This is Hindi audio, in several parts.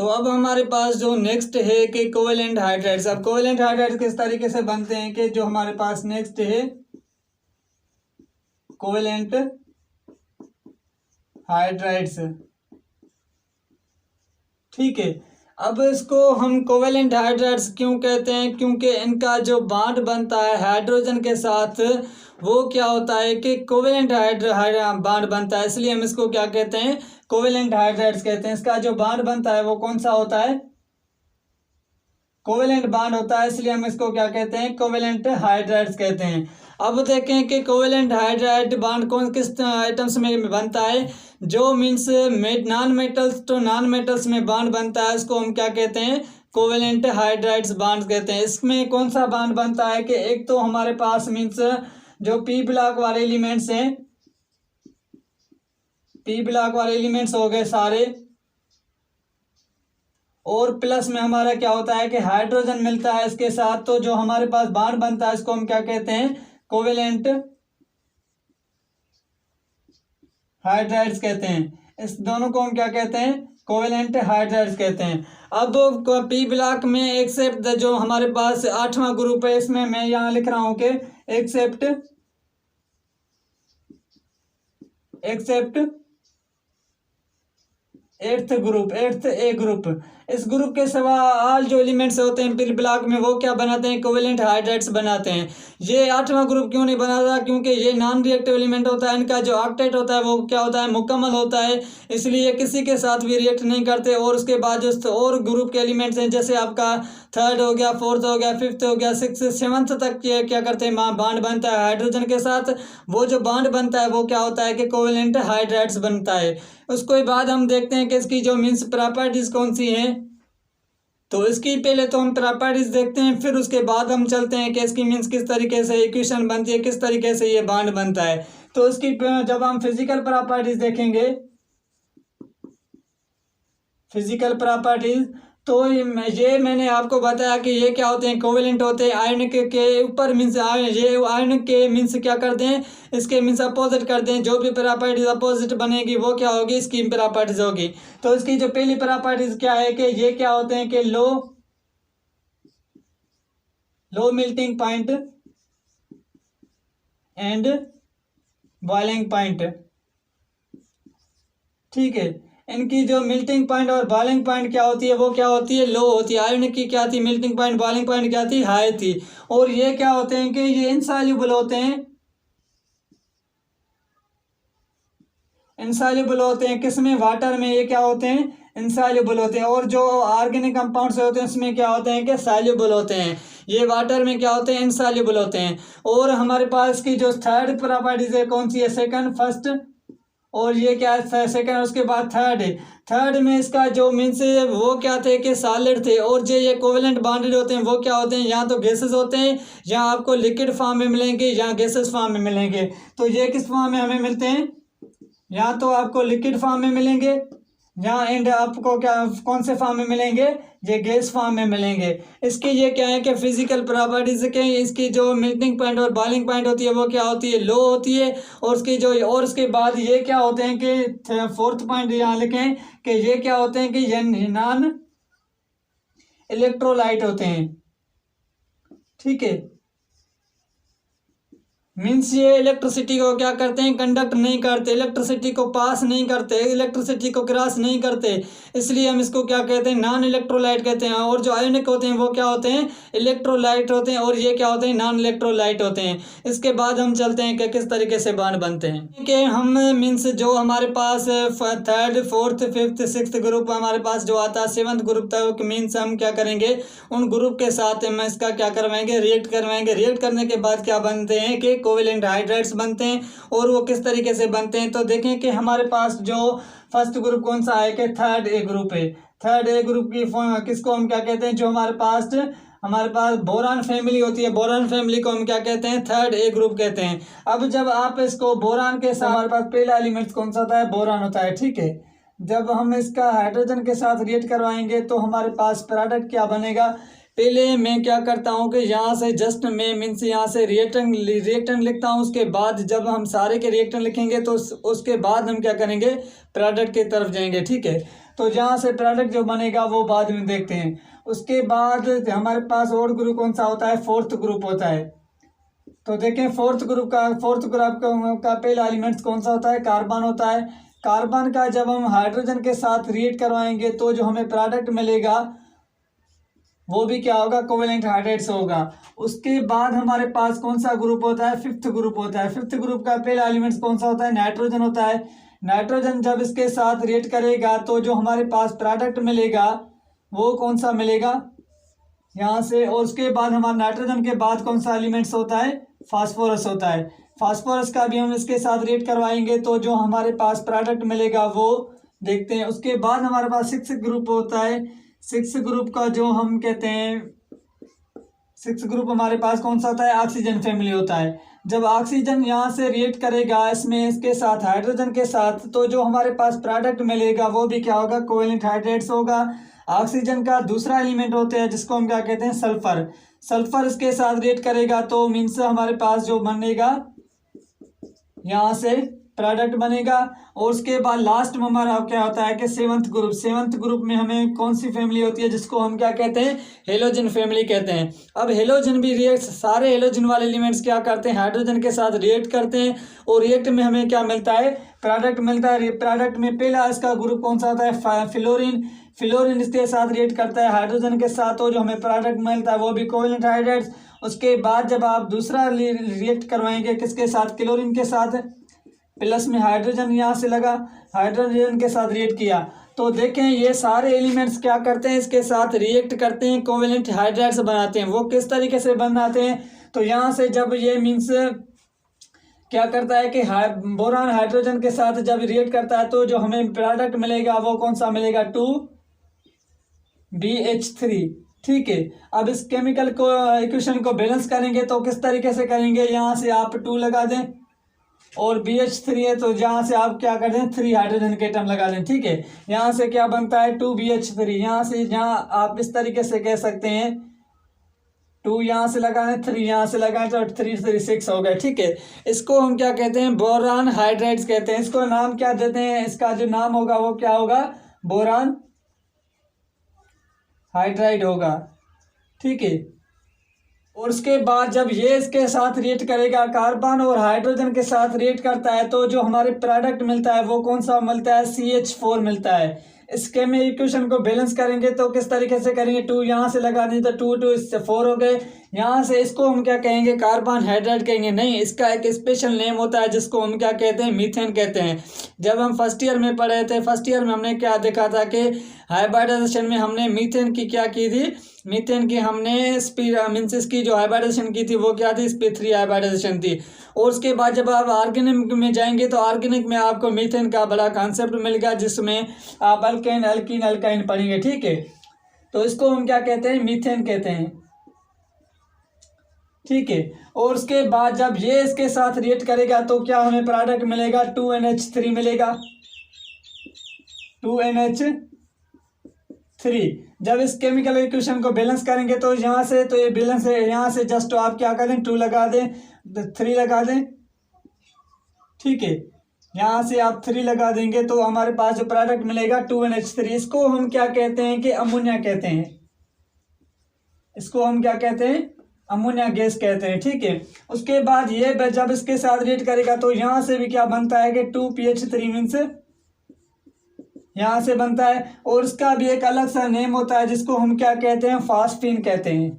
तो अब हमारे पास जो नेक्स्ट है कि कोवेलेंट हाइड्राइड्स। अब कोवेलेंट हाइड्राइड्स किस तरीके से बनते हैं कि जो हमारे पास नेक्स्ट है कोवेलेंट हाइड्राइड्स, ठीक है। अब इसको हम कोवेलेंट हाइड्राइड्स क्यों कहते हैं, क्योंकि इनका जो बॉन्ड बनता है हाइड्रोजन के साथ वो क्या होता है कि कोवेलेंट बॉन्ड बनता है, इसलिए हम इसको क्या कहते हैं, कोवेलेंट हाइड्राइड्स कहते हैं। इसका जो बॉन्ड बनता है वो कौन सा होता है, कोवेलेंट बॉन्ड होता है, इसलिए हम इसको क्या कहते हैं, कोवेलेंट हाइड्राइड्स कहते हैं। अब देखें कि कोवेलेंट हाइड्राइड बॉन्ड कौन किस आइटम्स में बनता है, जो मीन्स नॉन मेटल्स तो नॉन मेटल्स में बॉन्ड बनता है, इसको हम क्या कहते हैं, कोवेलेंट हाइड्राइड्स बॉन्ड कहते हैं। इसमें कौन सा बॉन्ड बनता है कि एक तो हमारे पास मीन्स जो पी ब्लॉक वाले एलिमेंट्स हैं, पी ब्लॉक वाले एलिमेंट्स हो गए सारे, और प्लस में हमारा क्या होता है कि हाइड्रोजन मिलता है इसके साथ, तो जो हमारे पास बॉन्ड बनता है इसको हम क्या कहते हैं, कोवेलेंट हाइड्राइड्स कहते हैं। इस दोनों को हम क्या कहते हैं, कोवेलेंट हाइड्राइड्स कहते हैं। अब पी ब्लॉक में एक्सेप्ट जो हमारे पास 8वां ग्रुप है, इसमें मैं यहाँ लिख रहा हूं कि एक्सेप्ट एट्थ ए ग्रुप, इस ग्रुप के सिवा ऑल जो एलिमेंट्स होते हैं पी ब्लॉक में वो क्या बनाते हैं, कोवेलेंट हाइड्राइड्स बनाते हैं। ये 8वां ग्रुप क्यों नहीं बनाता, क्योंकि ये नॉन रिएक्टिव एलिमेंट होता है, इनका जो ऑक्टेट होता है वो क्या होता है, मुकम्मल होता है, इसलिए किसी के साथ भी रिएक्ट नहीं करते। और उसके बाद जो और ग्रुप के एलिमेंट्स हैं, जैसे आपका 3rd हो गया, 4th हो गया, 5th हो गया, 6th 7th तक क्या करते हैं, बॉन्ड बनता है हाइड्रोजन के साथ, वो जो बॉन्ड बनता है वो क्या होता है कि कोवेलेंट हाइड्राइड्स बनता है। उसके बाद हम देखते हैं कि इसकी जो मीन्स प्रॉपर्टीज कौन सी हैं, तो इसकी पहले तो हम प्रॉपर्टीज देखते हैं, फिर उसके बाद हम चलते हैं कि इसकी मीन्स किस तरीके से इक्वेशन बनती है, किस तरीके से ये बॉन्ड बनता है। तो इसकी जब हम फिजिकल प्रॉपर्टीज देखेंगे, फिजिकल प्रॉपर्टीज, तो ये मैंने आपको बताया कि ये क्या होते हैं, कोवेलेंट होते हैं। आयन के ऊपर मीन्स ये आयन के मीन्स क्या कर दें, इसके मीन्स अपोजिट कर दें, जो भी प्रॉपर्टीज अपोजिट बनेगी वो क्या होगी, इसकी प्रॉपर्टीज होगी। तो इसकी जो पहली प्रॉपर्टीज क्या है कि ये क्या होते हैं कि low melting point and boiling point, ठीक है। इनकी जो मेल्टिंग पॉइंट और बॉइलिंग पॉइंट क्या होती है, वो क्या होती है, लो होती है। आयन की क्या थी, मेल्टिंग पॉइंट, बॉइलिंग पॉइंट क्या थी, हाई थी। और ये क्या होते हैं कि ये इनसॉल्युबल होते हैं, इनसॉल्युबल होते हैं किसमें, वाटर में ये क्या होते हैं, इनसॉल्युबल होते हैं। और जो ऑर्गेनिक कंपाउंड्स होते हैं उसमें क्या होते हैं कि सॉल्युबल होते हैं, ये वाटर में क्या होते हैं, इनसॉल्युबल होते हैं। और हमारे पास की जो 3rd प्रॉपर्टीज है कौन सी है, सेकंड, फर्स्ट, और ये क्या है सेकंड, उसके बाद 3rd है। 3rd में इसका जो मीन्स वो क्या थे कि सॉलिड थे, और जो ये कोवेलेंट बॉन्डेड होते हैं वो क्या होते हैं, यहाँ तो गैसेस होते हैं, यहाँ आपको लिक्विड फॉर्म में मिलेंगे, यहाँ गैसेस फॉर्म में मिलेंगे। तो ये किस फॉर्म में हमें मिलते हैं, यहाँ तो आपको लिक्विड फॉर्म में मिलेंगे, यहाँ एंड आपको क्या कौन से फॉर्म में मिलेंगे, ये गैस फॉर्म में मिलेंगे। इसकी ये क्या है कि फिजिकल प्रॉपर्टीज के, इसकी जो मेल्टिंग पॉइंट और बॉइलिंग पॉइंट होती है वो क्या होती है, लो होती है। और उसकी जो और उसके बाद ये क्या होते हैं कि 4th पॉइंट यहाँ लिखें कि ये क्या होते हैं कि ये नॉन इलेक्ट्रोलाइट होते हैं, ठीक है। मीन्स ये इलेक्ट्रिसिटी को क्या करते हैं, कंडक्ट नहीं करते, इलेक्ट्रिसिटी को पास नहीं करते, इलेक्ट्रिसिटी को क्रॉस नहीं करते, इसलिए हम इसको क्या कहते हैं, नॉन इलेक्ट्रोलाइट कहते हैं। और जो आयनिक होते हैं वो क्या होते हैं, इलेक्ट्रोलाइट होते हैं, और ये क्या होते हैं, नॉन इलेक्ट्रोलाइट होते हैं। इसके बाद हम चलते हैं कि किस तरीके से बॉन्ड बनते हैं, कि हम मीन्स जो हमारे पास 3rd 4th 5th 6th group हमारे पास जो आता है, 7th ग्रुप तक मीन्स हम क्या करेंगे, उन ग्रुप के साथ हम इसका क्या करवाएंगे, रिएक्ट करवाएंगे। रिएक्ट करने के बाद क्या बनते हैं कि कोवेलेंट हाइड्राइड्स बनते हैं। और वो किस तरीके से बनते हैं, तो देखें कि हमारे पास जो फर्स्ट ग्रुप कौन सा है कि 3rd ए ग्रुप है। 3rd ए ग्रुप की किसको हम क्या कहते हैं, जो हमारे पास बोरान फैमिली होती है, बोरान फैमिली को हम क्या कहते हैं, 3rd ए ग्रुप कहते हैं। अब जब आप इसको बोरान के साथ, हमारे पास पहला एलिमेंट कौन सा होता है, बोरान होता है, ठीक है। जब हम इसका हाइड्रोजन के साथ रिएक्ट करवाएंगे तो हमारे पास प्रोडक्ट क्या बनेगा पहले मैं क्या करता हूँ कि यहाँ से जस्ट मैं मीन्स यहाँ से रिएक्टेंट लिखता हूँ। उसके बाद जब हम सारे के रिएक्टेंट लिखेंगे तो उसके बाद हम क्या करेंगे, प्रोडक्ट की तरफ जाएंगे। ठीक है, तो जहाँ से प्रोडक्ट जो बनेगा वो बाद में देखते हैं। उसके बाद हमारे पास और ग्रुप कौन सा होता है, फोर्थ ग्रुप होता है। तो देखें फोर्थ ग्रुप का पहला एलिमेंट्स कौन सा होता है, कार्बन होता है। कार्बन का जब हम हाइड्रोजन के साथ रिएक्ट करवाएंगे तो जो हमें प्रोडक्ट मिलेगा वो भी क्या होगा, कोवेलेंट हाइड्राइड्स होगा। उसके बाद हमारे पास कौन सा ग्रुप होता है, फिफ्थ ग्रुप होता है। फिफ्थ ग्रुप का पहला एलिमेंट्स कौन सा होता है, नाइट्रोजन होता है। नाइट्रोजन जब इसके साथ रिएक्ट करेगा तो जो हमारे पास प्रोडक्ट मिलेगा वो कौन सा मिलेगा, यहाँ से। और उसके बाद हमारा नाइट्रोजन के बाद कौन सा एलिमेंट्स होता है, फास्फोरस होता है। फास्फोरस का भी हम इसके साथ रिएक्ट करवाएंगे तो जो हमारे पास प्रोडक्ट मिलेगा वो देखते हैं। उसके बाद हमारे पास सिक्स ग्रुप होता है। सिक्स ग्रुप का जो हम कहते हैं, सिक्स ग्रुप हमारे पास कौन सा होता है, ऑक्सीजन फैमिली होता है। जब ऑक्सीजन यहाँ से रिएक्ट करेगा इसमें इसके साथ हाइड्रोजन के साथ तो जो हमारे पास प्रोडक्ट मिलेगा वो भी क्या होगा, कोवेलेंट हाइड्राइड्स होगा। ऑक्सीजन का दूसरा एलिमेंट होता है जिसको हम क्या कहते हैं, सल्फर। सल्फर इसके साथ रिएक्ट करेगा तो मीन्स हमारे पास जो बनेगा यहाँ से प्रोडक्ट बनेगा। और उसके बाद लास्ट में हमारा क्या होता है कि सेवंथ ग्रुप। सेवंथ ग्रुप में हमें कौन सी फैमिली होती है, जिसको हम क्या कहते हैं, हेलोजन फैमिली कहते हैं। अब हेलोजन भी रिएक्ट, सारे हेलोजन वाले एलिमेंट्स क्या करते हैं, हाइड्रोजन के साथ रिएक्ट करते हैं और रिएक्ट में हमें क्या मिलता है, प्रोडक्ट मिलता है। प्रोडक्ट में पहला इसका ग्रुप कौन सा होता है, फ्लोरीन। फ्लोरीन इसके साथ रिएक्ट करता है हाइड्रोजन के साथ और जो हमें प्रोडक्ट मिलता है वो भी कोवेलेंट हाइड्राइड्स। उसके बाद जब आप दूसरा रिएक्ट करवाएंगे किसके साथ, क्लोरीन के साथ, प्लस में हाइड्रोजन यहाँ से लगा, हाइड्रोजन के साथ रिएक्ट किया तो देखें ये सारे एलिमेंट्स क्या करते हैं, इसके साथ रिएक्ट करते हैं, कोवेलेंट हाइड्राइड्स बनाते हैं। वो किस तरीके से बनाते हैं, तो यहाँ से जब ये मीन्स क्या करता है कि बोरान हाइड्रोजन के साथ जब रिएक्ट करता है तो जो हमें प्रोडक्ट मिलेगा वो कौन सा मिलेगा, 2BH3। ठीक है, अब इस केमिकल को इक्वेशन को बैलेंस करेंगे तो किस तरीके से करेंगे, यहाँ से आप 2 लगा दें और BH3 है तो जहाँ से आप क्या कर दें, 3 हाइड्रोजन के एटम लगा दें। ठीक है, यहाँ से क्या बनता है, 2BH3। यहाँ से जहाँ आप इस तरीके से कह सकते हैं 2 यहाँ से लगाएं, 3 यहाँ से लगाएं तो 3 3 6 हो गए। ठीक है, इसको हम क्या कहते हैं, बोरान हाइड्राइड्स कहते हैं। इसको नाम क्या देते हैं, इसका जो नाम होगा वो क्या होगा, बोरान हाइड्राइड होगा। ठीक है, और उसके बाद जब ये इसके साथ रिएक्ट करेगा, कार्बन और हाइड्रोजन के साथ रिएक्ट करता है तो जो हमारे प्रोडक्ट मिलता है वो कौन सा मिलता है, CH4 मिलता है। इसके में इक्वेशन को बैलेंस करेंगे तो किस तरीके से करेंगे, 2 यहाँ से लगा दें तो 2 2 इससे 4 हो गए। यहाँ से इसको हम क्या कहेंगे, कार्बन हाइड्राइड कहेंगे, नहीं, इसका एक स्पेशल नेम होता है जिसको हम क्या कहते हैं, मीथेन कहते हैं। जब हम फर्स्ट ईयर में पढ़े थे, फर्स्ट ईयर में हमने क्या देखा था कि हाइब्रिडाइजेशन में हमने मीथेन की क्या की थी, मीथेन की हमने मीन्स इसकी जो हाइब्रिडाइजेशन की थी वो क्या थी, sp3 हाइब्रिडाइजेशन थी। और उसके बाद जब आप ऑर्गेनिक में जाएंगे तो ऑर्गेनिक में आपको मीथेन का बड़ा कॉन्सेप्ट मिलेगा जिसमें आप अल्केन अल्कीन अल्काइन पढ़ेंगे। ठीक है, तो इसको हम क्या कहते हैं, मीथेन कहते हैं। ठीक है, और उसके बाद जब ये इसके साथ रिएक्ट करेगा तो क्या हमें प्रोडक्ट मिलेगा, 2NH3 मिलेगा, 2NH3। जब इस केमिकल इक्वेशन को बैलेंस करेंगे तो यहाँ से तो ये बैलेंस है, यहाँ से जस्ट आप क्या करें, 2 लगा दें, 3 लगा दें। ठीक है, यहाँ से आप 3 लगा देंगे तो हमारे पास जो प्रोडक्ट मिलेगा 2NH3। इसको हम क्या कहते हैं कि अमोनिया कहते हैं। इसको हम क्या कहते हैं, अमोनिया गैस कहते हैं। ठीक है, उसके बाद ये जब इसके साथ रिएक्ट करेगा तो यहाँ से भी क्या बनता है कि 2PH3 मीन्स यहाँ से बनता है। और इसका भी एक अलग सा नेम होता है जिसको हम क्या कहते हैं, फास्फीन कहते हैं,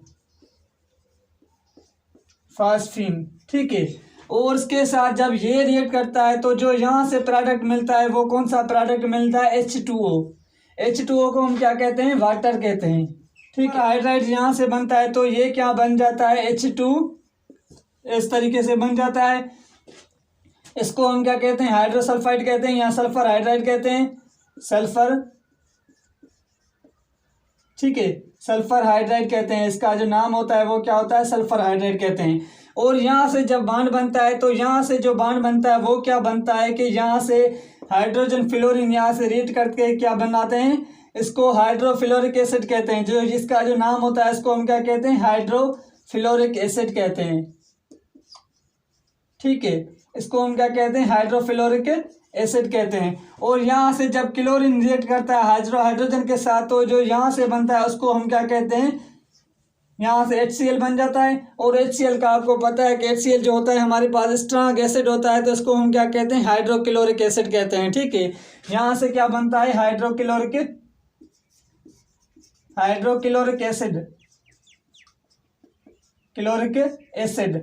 फास्फीन। ठीक है, और इसके साथ जब ये रिएक्ट करता है तो जो यहाँ से प्रोडक्ट मिलता है वो कौन सा प्रोडक्ट मिलता है, H2O। H2O को हम क्या कहते हैं, वाटर कहते हैं। ठीक है, हाइड्राइड यहाँ से बनता है तो ये क्या बन जाता है, H2, इस तरीके से बन जाता है। इसको हम क्या कहते हैं, हाइड्रोसल्फाइड कहते हैं, यहाँ सल्फर हाइड्राइड कहते हैं, सल्फर। ठीक है, सल्फर हाइड्राइड कहते हैं। इसका जो नाम होता है वो क्या होता है, सल्फर हाइड्राइड कहते हैं। और यहाँ से जब बांड बनता है तो यहाँ से जो बांड बनता है वो क्या बनता है कि यहाँ से हाइड्रोजन फ्लोरीन यहाँ से रिएक्ट करके क्या बनाते हैं, इसको हाइड्रोफ्लोरिक एसिड कहते हैं। जो इसका जो नाम होता है इसको हम क्या कहते हैं, हाइड्रोफ्लोरिक एसिड कहते हैं। ठीक है, इसको हम क्या कहते हैं, हाइड्रोफ्लोरिक एसिड कहते हैं। और यहाँ से जब क्लोरीन रिएक्ट करता है हाइड्रोजन के साथ, तो जो यहाँ से बनता है उसको हम क्या कहते हैं, यहाँ से HCl बन जाता है। और HCl का आपको पता है कि HCl जो होता है हमारे पास स्ट्रॉन्ग एसिड होता है, तो इसको हम क्या कहते हैं, हाइड्रोक्लोरिक एसिड कहते हैं। ठीक है, यहाँ से क्या बनता है, हाइड्रोक्लोरिक एसिड।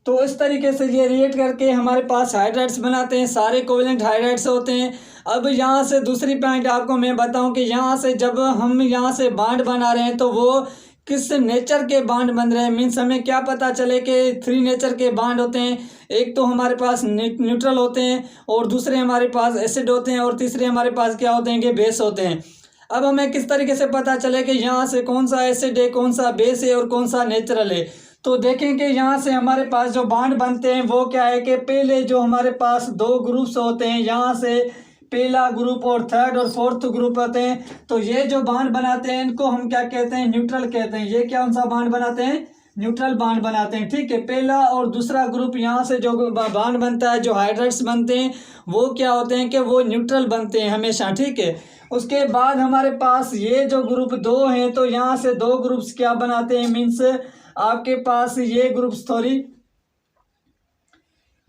तो इस तरीके से ये रिएक्ट करके हमारे पास हाइड्राइड्स बनाते हैं, सारे कोवेलेंट हाइड्राइड्स होते हैं। अब यहाँ से दूसरी पॉइंट आपको मैं बताऊं कि यहाँ से जब हम यहाँ से बॉन्ड बना रहे हैं तो वो किस नेचर के बॉन्ड बन रहे हैं। मीन्स हमें क्या पता चले कि 3 नेचर के बॉन्ड होते हैं। एक तो हमारे पास न्यूट्रल होते हैं, और दूसरे हमारे पास एसिड होते हैं, और तीसरे हमारे पास क्या होते हैं कि बेस होते हैं। अब हमें किस तरीके से पता चले कि यहाँ से कौन सा एसिड है, कौन सा बेस है और कौन सा नेचुरल है। तो देखें कि यहाँ से हमारे पास जो बॉन्ड बनते हैं वो क्या है कि पहले जो हमारे पास 2 ग्रुप्स होते हैं, यहाँ से पहला ग्रुप और थर्ड और फोर्थ ग्रुप होते हैं। तो ये जो बॉन्ड बनाते हैं इनको हम क्या कहते हैं, न्यूट्रल कहते हैं। ये कौन सा बॉन्ड बनाते हैं, न्यूट्रल बॉन्ड बनाते हैं। ठीक है, पहला और दूसरा ग्रुप यहाँ से जो बॉन्ड बनता है, जो हाइड्राइड्स बनते हैं वो क्या होते हैं कि वो न्यूट्रल बनते हैं हमेशा। ठीक है, उसके बाद हमारे पास ये जो ग्रुप 2 हैं, तो यहाँ से 2 ग्रुप्स क्या बनाते हैं, मीन्स आपके पास ये ग्रुप्स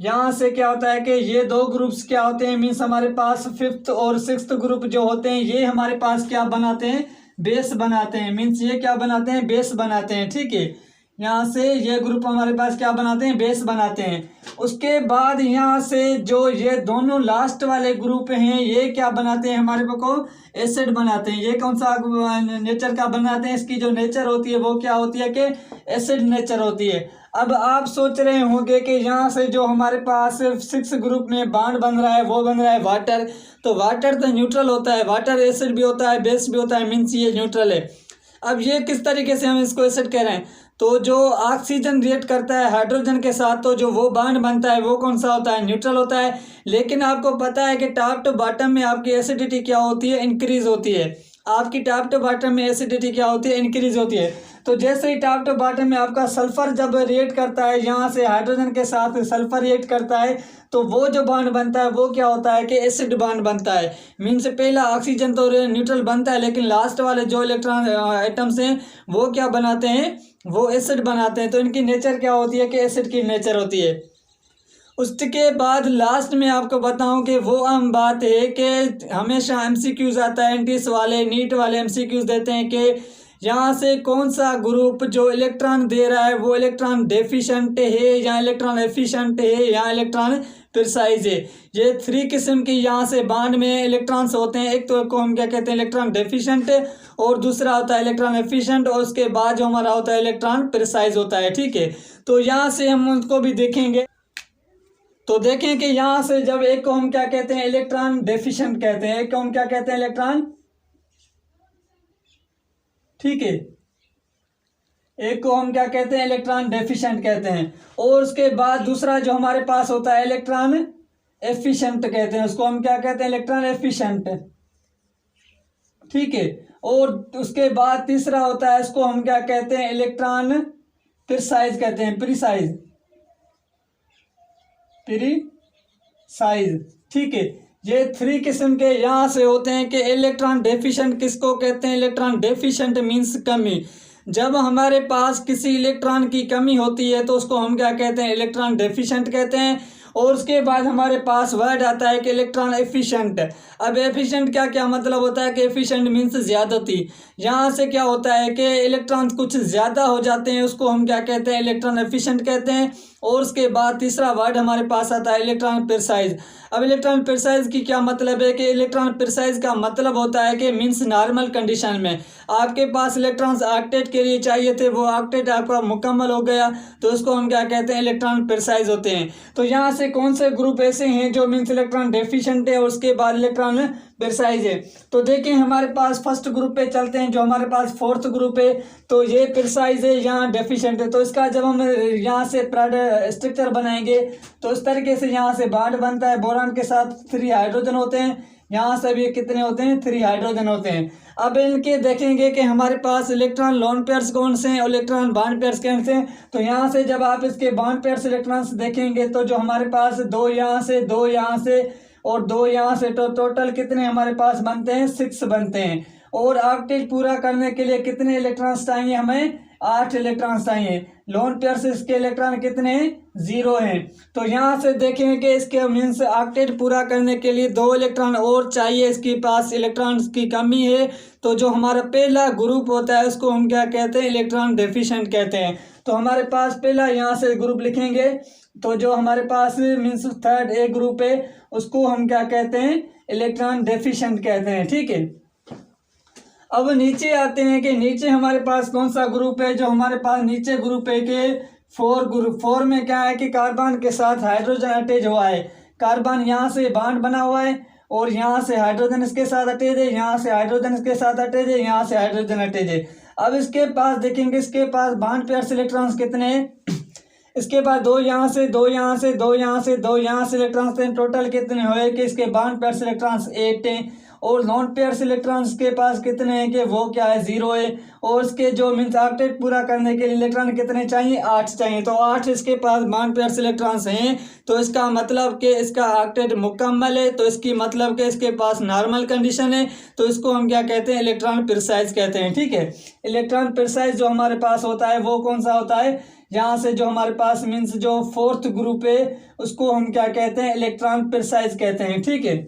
यहाँ से क्या होता है कि ये 2 ग्रुप्स क्या होते हैं, मीन्स हमारे पास 5th और 6th ग्रुप जो होते हैं ये हमारे पास क्या बनाते हैं, बेस बनाते हैं। मीन्स ये क्या बनाते हैं, बेस बनाते हैं। ठीक है, यहाँ से ये ग्रुप हमारे पास क्या बनाते हैं, बेस बनाते हैं। उसके बाद यहाँ से जो ये दोनों लास्ट वाले ग्रुप हैं ये क्या बनाते हैं, हमारे को एसिड बनाते हैं। ये कौन सा नेचर का बनाते हैं, इसकी जो नेचर होती है वो क्या होती है कि एसिड नेचर होती है। अब आप सोच रहे होंगे कि यहाँ से जो हमारे पास 6 ग्रुप में बॉन्ड बन रहा है वो बन रहा है वाटर। तो वाटर तो न्यूट्रल होता है, वाटर एसिड भी होता है, बेस भी होता है, मीन्स ये न्यूट्रल है। अब ये किस तरीके से हम इसको एसिड कह रहे हैं, तो जो ऑक्सीजन रिएक्ट करता है हाइड्रोजन के साथ तो जो वो बॉन्ड बनता है वो कौन सा होता है, न्यूट्रल होता है। लेकिन आपको पता है कि टॉप टू बॉटम में आपकी एसिडिटी क्या होती है, इंक्रीज होती है। आपकी टॉप टू बॉटम में एसिडिटी क्या होती है, इंक्रीज होती है। तो जैसे ही टॉप टू बॉटम में आपका सल्फर जब रिएक्ट करता है, यहाँ से हाइड्रोजन के साथ सल्फर रिएक्ट करता है, तो वो जो बॉन्ड बनता है वो क्या होता है कि एसिड बॉन्ड बनता है। मीन्स पहला ऑक्सीजन तो न्यूट्रल बनता है, लेकिन लास्ट वाले जो इलेक्ट्रॉन एटम्स हैं वो क्या बनाते हैं, वो एसिड बनाते हैं। तो इनकी नेचर क्या होती है कि एसिड की नेचर होती है। उसके बाद लास्ट में आपको बताऊं कि वो अहम बात है कि हमेशा MCQs आता है, एंटीस वाले नीट वाले MCQs देते हैं कि यहाँ से कौन सा ग्रुप जो इलेक्ट्रॉन दे रहा है वो इलेक्ट्रॉन डेफिशिएंट है या इलेक्ट्रॉन एफिशिएंट है या इलेक्ट्रॉन प्रिसाइज है। ये 3 किस्म की यहाँ से बॉन्ड में इलेक्ट्रॉन्स होते हैं। एक तो को हम क्या कहते हैं, इलेक्ट्रॉन डेफिशिएंट, और दूसरा होता है इलेक्ट्रॉन एफिशिएंट, और उसके बाद जो हमारा होता है इलेक्ट्रॉन प्रिसाइज होता है। ठीक है, तो यहाँ से हम उनको भी देखेंगे। तो देखें कि यहाँ से जब एक को हम क्या कहते हैं, इलेक्ट्रॉन डेफिशिएंट कहते हैं, एक को हम क्या कहते हैं, इलेक्ट्रॉन, ठीक है, एक को हम क्या कहते हैं, इलेक्ट्रॉन डेफिशिएंट कहते हैं। और उसके बाद दूसरा जो हमारे पास होता है इलेक्ट्रॉन एफिशिएंट कहते हैं, उसको हम क्या कहते हैं, इलेक्ट्रॉन एफिशिएंट। ठीक है, और उसके बाद तीसरा होता है, इसको हम क्या कहते हैं, इलेक्ट्रॉन प्रिसाइज कहते हैं, प्रिसाइज। ठीक है, ये 3 किस्म के यहाँ से होते हैं कि इलेक्ट्रॉन डेफिशिएंट किसको कहते हैं, इलेक्ट्रॉन डेफिशिएंट मीन्स कमी। जब हमारे पास किसी इलेक्ट्रॉन की कमी होती है तो उसको हम क्या कहते हैं, इलेक्ट्रॉन डेफिशिएंट कहते हैं। और उसके बाद हमारे पास वर्ड आता है कि इलेक्ट्रॉन एफिशिएंट। अब एफिशिएंट क्या क्या मतलब होता है कि एफिशिएंट मीन्स ज़्यादती। यहाँ से क्या होता है कि इलेक्ट्रॉन कुछ ज़्यादा हो जाते हैं, उसको हम क्या कहते हैं, इलेक्ट्रॉन एफिशिएंट कहते हैं। और उसके बाद तीसरा वर्ड हमारे पास आता है इलेक्ट्रॉन प्रिसाइज। अब इलेक्ट्रॉन प्रिसाइज की क्या मतलब है कि इलेक्ट्रॉन प्रिसाइज का मतलब होता है कि मीन्स नॉर्मल कंडीशन में आपके पास इलेक्ट्रॉन्स ऑक्टेट के लिए चाहिए थे, वो ऑक्टेट आपका मुकम्मल हो गया, तो उसको हम क्या कहते हैं, इलेक्ट्रॉन प्रिसाइज होते हैं। तो यहाँ से कौन से ग्रुप ऐसे हैं जो मीन्स इलेक्ट्रॉन डेफिशिएंट है और उसके बाद इलेक्ट्रॉन प्रिसाइज है। तो देखिए हमारे पास फर्स्ट ग्रुप पे चलते हैं, जो हमारे पास फोर्थ ग्रुप है, तो ये प्रिसाइज है, यहाँ डेफिशिएंट है। तो इसका जब हम यहाँ से स्ट्रक्चर बनाएंगे तो इस तरीके से यहाँ से बॉन्ड बनता है, बोरान के साथ 3 हाइड्रोजन होते हैं, यहाँ से भी कितने होते हैं, 3 हाइड्रोजन होते हैं। अब इनके देखेंगे कि हमारे पास इलेक्ट्रॉन लोन पेयर्स कौन से हैं और इलेक्ट्रॉन बॉन्ड पेयर्स कौन से हैं। तो यहाँ से जब आप इसके बॉन्ड पेयर्स इलेक्ट्रॉन्स देखेंगे तो जो हमारे पास 2 यहाँ से, 2 यहाँ से और 2 यहाँ से, तो टोटल कितने हमारे पास बनते हैं, 6 बनते हैं। और ऑक्टेट पूरा करने के लिए कितने इलेक्ट्रॉन्स चाहिए हमें, 8 इलेक्ट्रॉन्स चाहिए। लोन पेयर से इसके इलेक्ट्रॉन कितने, 0 हैं। तो यहाँ से देखेंगे कि इसके मीन्स ऑक्टेट पूरा करने के लिए 2 इलेक्ट्रॉन और चाहिए, इसके पास इलेक्ट्रॉन्स की कमी है। तो जो हमारा पहला ग्रुप होता है उसको हम क्या कहते हैं, इलेक्ट्रॉन डेफिशिएंट कहते हैं। तो हमारे पास पहला यहाँ से ग्रुप लिखेंगे, तो जो हमारे पास मीन्स थर्ड ए ग्रुप है उसको हम क्या कहते हैं, इलेक्ट्रॉन डेफिशिएंट कहते हैं। ठीक है, अब नीचे आते हैं कि नीचे हमारे पास कौन सा ग्रुप है। जो हमारे पास नीचे ग्रुप है कि 4 ग्रुप। 4 में क्या है कि कार्बन के साथ हाइड्रोजन अटैच हुआ है। कार्बन यहाँ से बॉन्ड बना हुआ है और यहाँ से हाइड्रोजन इसके साथ अटैच है, यहाँ से हाइड्रोजन इसके साथ अटैच है, यहाँ से हाइड्रोजन अटैच है। अब इसके पास देखेंगे, इसके पास बॉन्ड पेयर्स इलेक्ट्रॉन्स कितने हैं, इसके बाद 2 यहाँ से, 2 यहाँ से, 2 यहाँ से, 2 यहाँ से इलेक्ट्रॉन्स हैं। टोटल कितने हुए कि इसके बॉन्ड पेयर्स इलेक्ट्रॉन्स 8 हैं। और नॉन पेयर्स इलेक्ट्रॉन्स के पास कितने हैं कि वो क्या है, 0 है। और इसके जो मीन्स ऑक्टेट पूरा करने के लिए इलेक्ट्रॉन कितने चाहिए, 8 चाहिए। तो 8 इसके पास बॉन्ड पेयर्स इलेक्ट्रॉन्स हैं। तो इसका मतलब कि इसका ऑक्टेट मुकम्मल है। तो इसकी मतलब कि इसके पास नॉर्मल कंडीशन है। तो इसको हम क्या कहते हैं, इलेक्ट्रॉन प्रिसाइज कहते हैं। ठीक है, इलेक्ट्रॉन प्रिसाइज जो हमारे पास होता है वो कौन सा होता है, यहाँ से जो हमारे पास मीन्स जो फोर्थ ग्रुप है उसको हम क्या कहते हैं, इलेक्ट्रॉन प्रिसाइज कहते हैं। ठीक है,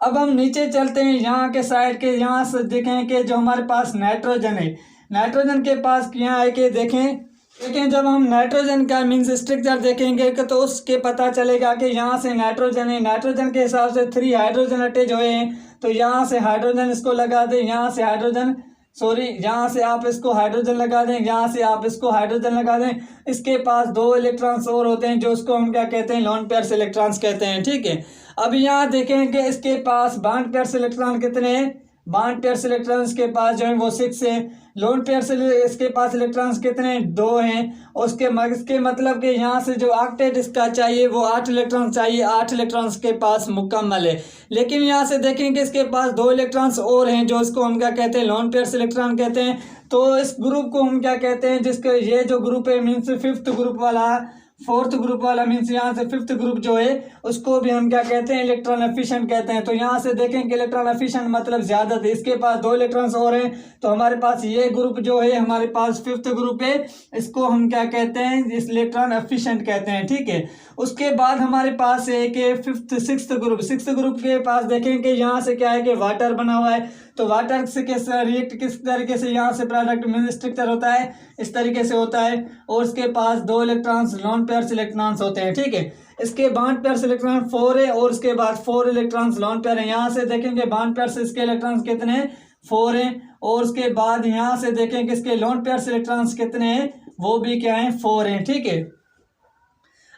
अब हम नीचे चलते हैं, यहाँ के साइड के यहाँ से देखें कि जो हमारे पास नाइट्रोजन है, नाइट्रोजन के पास क्या है कि देखें जब हम नाइट्रोजन का मीन्स स्ट्रक्चर देखेंगे तो उसके पता चलेगा कि यहाँ से नाइट्रोजन है, नाइट्रोजन के हिसाब से 3 हाइड्रोजन अटैच हुए हैं। तो यहाँ से हाइड्रोजन इसको लगा दें, यहाँ से हाइड्रोजन यहाँ से आप इसको हाइड्रोजन लगा दें, यहाँ से आप इसको हाइड्रोजन लगा दें। इसके पास 2 इलेक्ट्रॉन्स और होते हैं जो उसको हम क्या कहते हैं, लोन पेयर्स इलेक्ट्रॉन्स कहते हैं। ठीक है, अब यहाँ देखें कि इसके पास बॉन्ड पेयर्स इलेक्ट्रॉन कितने हैं, बॉन्ड पेयर्स इलेक्ट्रॉन्स के पास जो है वो 6 है। लोन पेयर्स इसके पास इलेक्ट्रॉन्स कितने, 2 हैं। और इसके मतलब कि यहाँ से जो ऑक्टेट इसका चाहिए वो 8 इलेक्ट्रॉन चाहिए, 8 इलेक्ट्रॉन्स के पास मुकम्मल है। लेकिन यहाँ से देखेंगे इसके पास 2 इलेक्ट्रॉन्स और हैं जो इसको हम क्या कहते हैं, लोन पेयर्स इलेक्ट्रॉन कहते हैं। तो इस ग्रुप को हम क्या कहते हैं, जिसके ये जो ग्रुप है मीन्स 5th ग्रुप वाला, 4th ग्रुप वाला मीन्स यहाँ से 5th ग्रुप जो है उसको भी हम क्या कहते हैं, इलेक्ट्रॉन एफिशिएंट कहते हैं। तो यहाँ से देखें कि इलेक्ट्रॉन एफिशिएंट मतलब ज़्यादा थे, इसके पास 2 इलेक्ट्रॉन्स और हैं। तो हमारे पास ये ग्रुप जो है हमारे पास 5th ग्रुप है, इसको हम क्या कहते हैं, इस इलेक्ट्रॉन एफिशिएंट कहते हैं। ठीक है, उसके बाद हमारे पास है कि 6th ग्रुप। 6th ग्रुप के पास देखें कि यहाँ से क्या है कि वाटर बना हुआ है। तो वाटर से रिएक्ट किस तरीके से, यहाँ से प्रोडक्ट में स्ट्रक्चर होता है, इस तरीके से होता है। और इसके पास 2 इलेक्ट्रॉन्स लोन पेयर्स इलेक्ट्रॉन्स होते हैं। ठीक है, इसके बॉन्ड पेयर्स इलेक्ट्रॉन 4 है और उसके बाद 4 इलेक्ट्रॉन्स लोन पेयर है। यहाँ से देखेंगे बॉन्ड पेयर्स इसके इलेक्ट्रॉन्स कितने, 4 हैं। और उसके बाद यहाँ से देखें कि इसके लोन पेयर्स इलेक्ट्रॉन्स कितने हैं, वो भी क्या हैं, 4 हैं। ठीक है,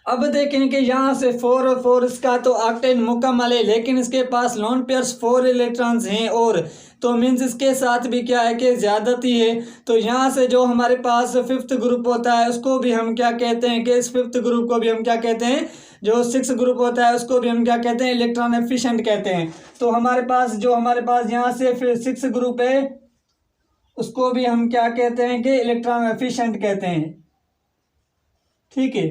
अब देखें कि यहाँ से 4 और 4 इसका तो ऑक्टेट मुकम्मल है, लेकिन इसके पास लोन पेयर्स 4 इलेक्ट्रॉन्स हैं और तो मीन्स इसके साथ भी क्या है कि ज़्यादती है। तो यहाँ से जो हमारे पास 5th ग्रुप होता है उसको भी हम क्या कहते हैं कि इस 5th ग्रुप को भी हम क्या कहते हैं, जो 6th ग्रुप होता है उसको भी हम क्या कहते हैं, इलेक्ट्रॉन एफिशिएंट कहते हैं। तो हमारे पास यहाँ से फिर 6th ग्रुप है उसको भी हम क्या कहते हैं कि इलेक्ट्रॉन एफिशिएंट कहते हैं। ठीक है,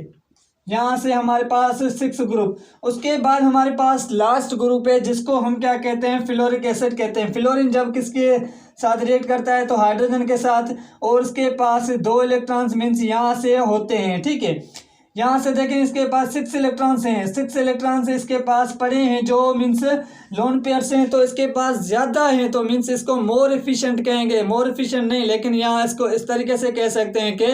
यहाँ से हमारे पास 6 ग्रुप। उसके बाद हमारे पास लास्ट ग्रुप है जिसको हम क्या कहते हैं, फ्लोरिक एसिड कहते हैं। फ्लोरीन जब किसके साथ रिएक्ट करता है तो हाइड्रोजन के साथ, और उसके पास 2 इलेक्ट्रॉन्स मीन्स यहाँ से होते हैं। ठीक है, यहाँ से देखें इसके पास 6 इलेक्ट्रॉन्स हैं, 6 इलेक्ट्रॉन्स इसके पास पड़े हैं जो मीन्स लोन पेयर्स हैं। तो इसके पास ज़्यादा हैं तो मीन्स इसको मोर एफिशिएंट कहेंगे, मोर एफिशिएंट नहीं, लेकिन यहाँ इसको इस तरीके से कह सकते हैं कि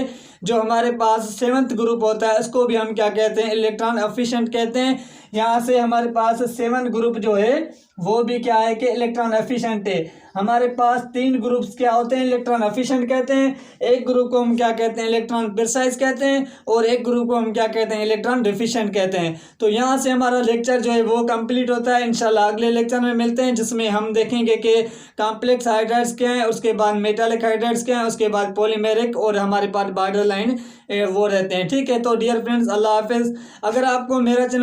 जो हमारे पास 7th ग्रुप होता है उसको भी हम क्या कहते हैं, इलेक्ट्रॉन एफिशिएंट कहते हैं। यहाँ से हमारे पास 7 ग्रुप जो है वो भी क्या है कि इलेक्ट्रॉन एफिशिएंट है। हमारे पास 3 ग्रुप्स क्या होते हैं, इलेक्ट्रॉन एफिशिएंट कहते हैं। एक ग्रुप को हम क्या कहते हैं, इलेक्ट्रॉन प्रिसाइज कहते हैं, और एक ग्रुप को हम क्या कहते हैं, इलेक्ट्रॉन डिफिशिएंट कहते हैं। तो यहाँ से हमारा लेक्चर जो है वो कंप्लीट होता है। इंशाल्लाह अगले लेक्चर में मिलते हैं, जिसमें हम देखेंगे कि कॉम्प्लेक्स हाइड्राइड्स क्या है, उसके बाद मेटालिक हाइड्राइड्स क्या है, उसके बाद पॉलीमेरिक, और हमारे पास बॉर्डर लाइन वो रहते हैं। ठीक है, तो डियर फ्रेंड्स, अल्लाह हाफिज़। अगर आपको मेरा चैनल